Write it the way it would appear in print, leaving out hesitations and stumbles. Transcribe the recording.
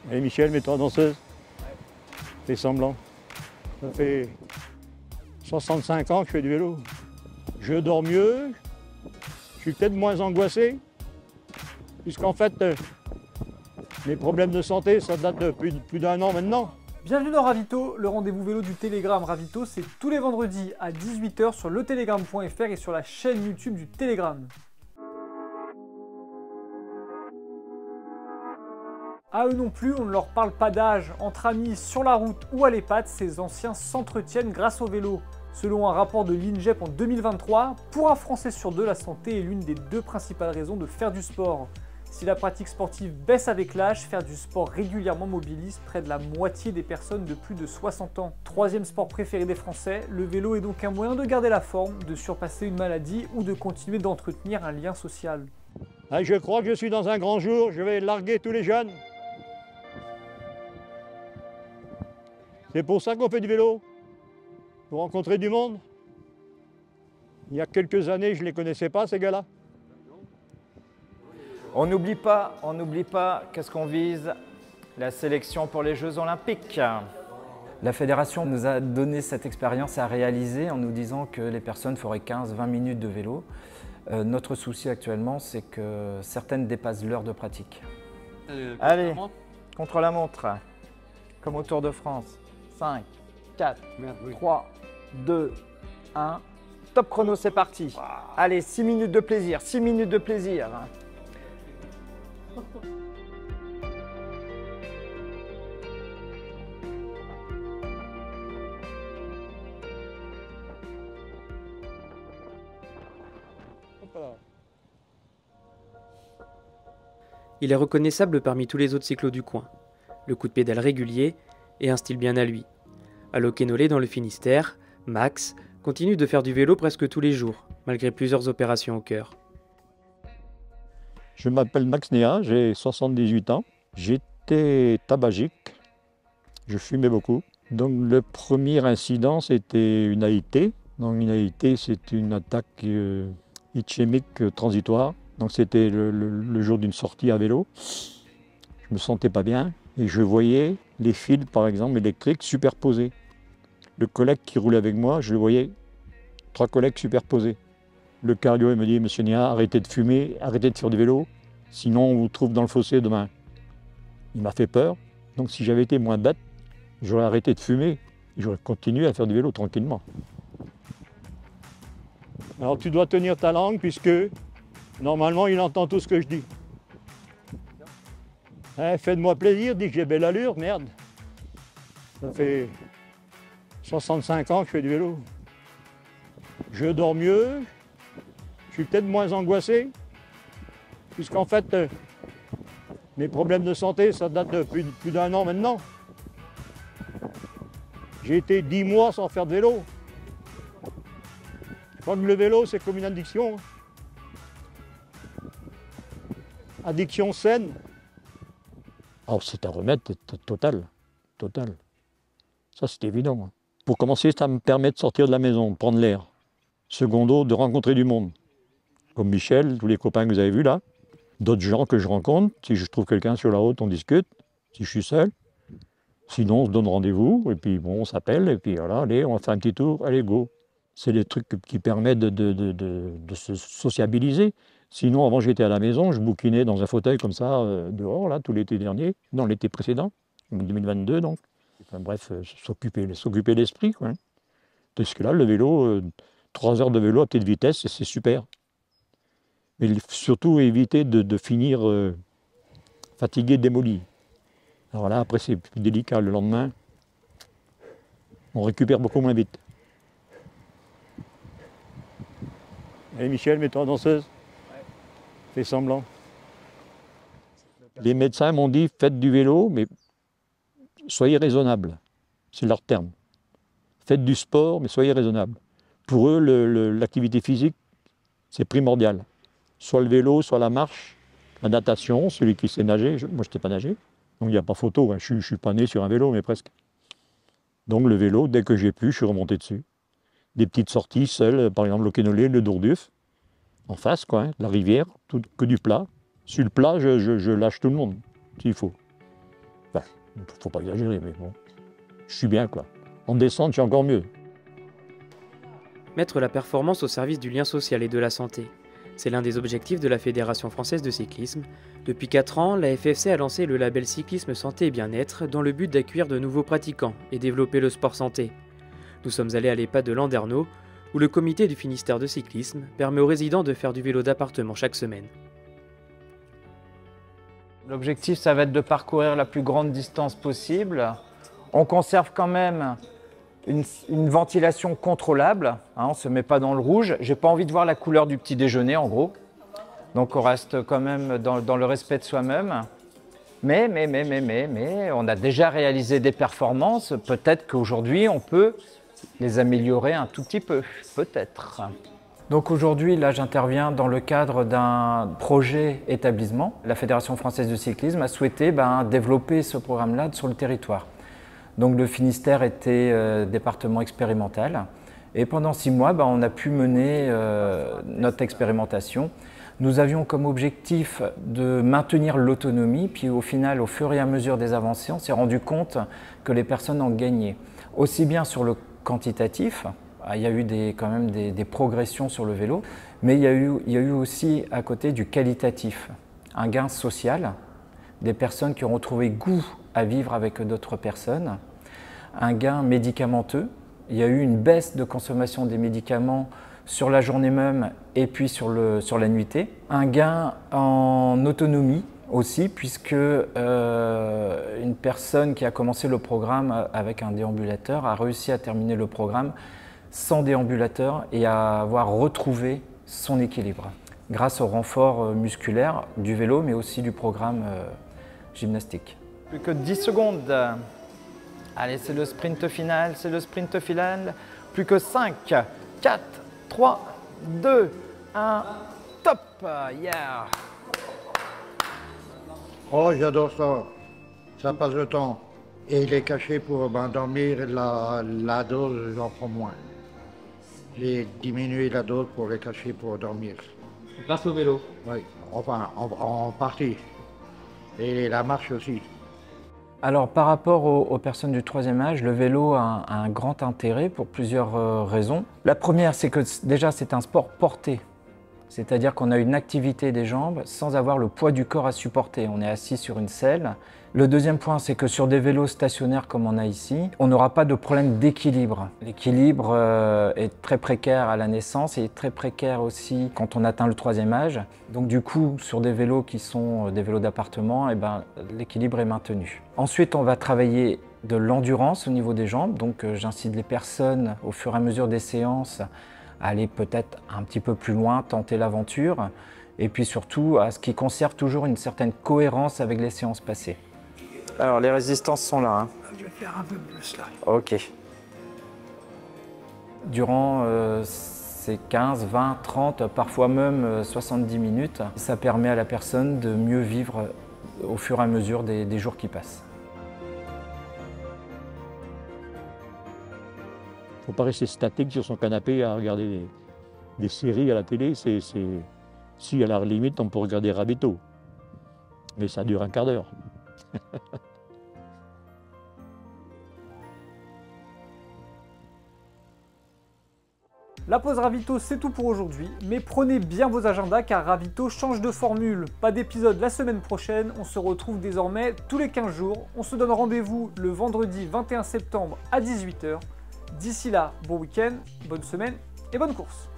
Allez Michel, mets-toi danseuse. Fais semblant. Ça fait 65 ans que je fais du vélo. Je dors mieux, je suis peut-être moins angoissé, puisqu'en fait, mes problèmes de santé, ça date de plus d'un an maintenant. Bienvenue dans Ravito, le rendez-vous vélo du Télégramme Ravito, c'est tous les vendredis à 18 h sur letélégramme.fr et sur la chaîne YouTube du Télégramme. À eux non plus, on ne leur parle pas d'âge. Entre amis, sur la route ou à l'EHPAD, ces anciens s'entretiennent grâce au vélo. Selon un rapport de l'INGEP en 2023, pour un Français sur deux, la santé est l'une des deux principales raisons de faire du sport. Si la pratique sportive baisse avec l'âge, faire du sport régulièrement mobilise près de la moitié des personnes de plus de 60 ans. Troisième sport préféré des Français, le vélo est donc un moyen de garder la forme, de surpasser une maladie ou de continuer d'entretenir un lien social. Ah, je crois que je suis dans un grand jour, je vais larguer tous les jeunes. C'est pour ça qu'on fait du vélo, pour rencontrer du monde. Il y a quelques années, je ne les connaissais pas, ces gars-là. On n'oublie pas, qu'est-ce qu'on vise? La sélection pour les Jeux Olympiques. La fédération nous a donné cette expérience à réaliser en nous disant que les personnes feraient 15-20 minutes de vélo. Notre souci actuellement, c'est que certaines dépassent l'heure de pratique. Allez, contre la montre, comme au Tour de France. 5, 4, 3, 2, 1. Top chrono, c'est parti. Allez, 6 minutes de plaisir, 6 minutes de plaisir. Il est reconnaissable parmi tous les autres cyclos du coin. Le coup de pédale régulier et un style bien à lui. À Locquénolé dans le Finistère, Max continue de faire du vélo presque tous les jours, malgré plusieurs opérations au cœur. Je m'appelle Max Néa, j'ai 78 ans. J'étais tabagique, je fumais beaucoup. Donc le premier incident, c'était une AIT. Donc une AIT, c'est une attaque ischémique transitoire. Donc c'était le jour d'une sortie à vélo. Je me sentais pas bien et je voyais les fils, par exemple, électriques superposés. Le collègue qui roulait avec moi, je le voyais, 3 collègues superposés. Le cardio, il me dit, monsieur Nia, arrêtez de fumer, arrêtez de faire du vélo, sinon on vous trouve dans le fossé demain. Il m'a fait peur, donc si j'avais été moins bête, j'aurais arrêté de fumer et j'aurais continué à faire du vélo tranquillement. Alors tu dois tenir ta langue puisque normalement il entend tout ce que je dis. Faites-moi plaisir, dis que j'ai belle allure, merde. Ça fait 65 ans que je fais du vélo. Je dors mieux, je suis peut-être moins angoissé, puisqu'en fait, mes problèmes de santé, ça date de plus d'un an maintenant. J'ai été 10 mois sans faire de vélo. Je crois que le vélo, c'est comme une addiction. Addiction saine. Oh, c'est un remède total. Ça, c'est évident. Pour commencer, ça me permet de sortir de la maison, de prendre l'air. Secondo, de rencontrer du monde. Comme Michel, tous les copains que vous avez vus là. D'autres gens que je rencontre. Si je trouve quelqu'un sur la route, on discute. Si je suis seul. Sinon, on se donne rendez-vous. Et puis, bon, on s'appelle. Et puis, voilà, allez, on va faire un petit tour. Allez, go. C'est des trucs qui permettent de se sociabiliser. Sinon, avant, j'étais à la maison. Je bouquinais dans un fauteuil comme ça, dehors, là, tout l'été dernier. Non, l'été précédent. 2022, donc. Enfin, bref, s'occuper l'esprit, quoi. Parce que là, le vélo, 3 heures de vélo à petite vitesse, c'est super. Mais surtout éviter de finir fatigué, démoli. Alors là, après, c'est plus délicat. Le lendemain, on récupère beaucoup moins vite. Allez Michel, mets-toi danseuse. Fais semblant. Les médecins m'ont dit, faites du vélo, mais soyez raisonnable. C'est leur terme. Faites du sport, mais soyez raisonnable. Pour eux, l'activité physique, c'est primordial. Soit le vélo, soit la marche, la natation, celui qui sait nager. Moi, je n'étais pas nager, donc il n'y a pas photo. Hein. Je ne suis pas né sur un vélo, mais presque. Donc le vélo, dès que j'ai pu, je suis remonté dessus. Des petites sorties seules, par exemple Locquénolé, le Dourduf, en face, quoi, hein, la rivière, que du plat. Sur le plat, je lâche tout le monde, s'il faut. Enfin, il ne faut pas exagérer, mais bon, je suis bien, quoi. En descente, je suis encore mieux. Mettre la performance au service du lien social et de la santé. C'est l'un des objectifs de la Fédération française de cyclisme. Depuis 4 ans, la FFC a lancé le label Cyclisme Santé et Bien-être dans le but d'accueillir de nouveaux pratiquants et développer le sport santé. Nous sommes allés à l'EHPAD de Landerneau, où le comité du Finistère de cyclisme permet aux résidents de faire du vélo d'appartement chaque semaine. L'objectif, ça va être de parcourir la plus grande distance possible. On conserve quand même une ventilation contrôlable, hein, on ne se met pas dans le rouge. J'ai pas envie de voir la couleur du petit déjeuner en gros. Donc on reste quand même dans le respect de soi-même. Mais on a déjà réalisé des performances. Peut-être qu'aujourd'hui on peut les améliorer un tout petit peu, peut-être. Donc aujourd'hui, là j'interviens dans le cadre d'un projet établissement. La Fédération française de cyclisme a souhaité développer ce programme-là sur le territoire. Donc le Finistère était département expérimental et pendant 6 mois, on a pu mener notre expérimentation. Nous avions comme objectif de maintenir l'autonomie, puis au final, au fur et à mesure des avancées, on s'est rendu compte que les personnes en gagnaient. Aussi bien sur le quantitatif, il y a eu quand même des progressions sur le vélo, mais il y a eu aussi à côté du qualitatif, un gain social, des personnes qui ont retrouvé goût à vivre avec d'autres personnes, un gain médicamenteux, il y a eu une baisse de consommation des médicaments sur la journée même et puis sur la nuitée, un gain en autonomie aussi puisque une personne qui a commencé le programme avec un déambulateur a réussi à terminer le programme sans déambulateur et à avoir retrouvé son équilibre grâce au renfort musculaire du vélo mais aussi du programme gymnastique. Plus que 10 secondes. Allez, c'est le sprint final, Plus que 5, 4, 3, 2, 1, top! Yeah! Oh, j'adore ça. Ça passe le temps. Et il est caché pour dormir, la dose, j'en prends moins. J'ai diminué la dose pour les cacher pour dormir. Grâce au vélo? Oui, enfin, en partie. Et la marche aussi. Alors par rapport aux personnes du 3e âge, le vélo a un grand intérêt pour plusieurs raisons. La première, c'est que déjà c'est un sport porté. C'est-à-dire qu'on a une activité des jambes sans avoir le poids du corps à supporter. On est assis sur une selle. Le deuxième point, c'est que sur des vélos stationnaires comme on a ici, on n'aura pas de problème d'équilibre. L'équilibre est très précaire à la naissance et très précaire aussi quand on atteint le 3e âge. Donc du coup, sur des vélos qui sont des vélos d'appartement, l'équilibre est maintenu. Ensuite, on va travailler de l'endurance au niveau des jambes. Donc j'incite les personnes au fur et à mesure des séances à aller peut-être un petit peu plus loin, tenter l'aventure. Et puis surtout, à ce qui conserve toujours une certaine cohérence avec les séances passées. Alors les résistances sont là. Je vais faire un peu plus là. Ok. Durant ces 15, 20, 30, parfois même 70 minutes, ça permet à la personne de mieux vivre au fur et à mesure des jours qui passent. Il ne faut pas rester statique sur son canapé à regarder des séries à la télé. Si à la limite, on peut regarder Rabbito. Mais ça dure un quart d'heure. La pause Ravito, c'est tout pour aujourd'hui, mais prenez bien vos agendas car Ravito change de formule. Pas d'épisode la semaine prochaine, on se retrouve désormais tous les 15 jours. On se donne rendez-vous le vendredi 21 septembre à 18 h. D'ici là, bon week-end, bonne semaine et bonne course.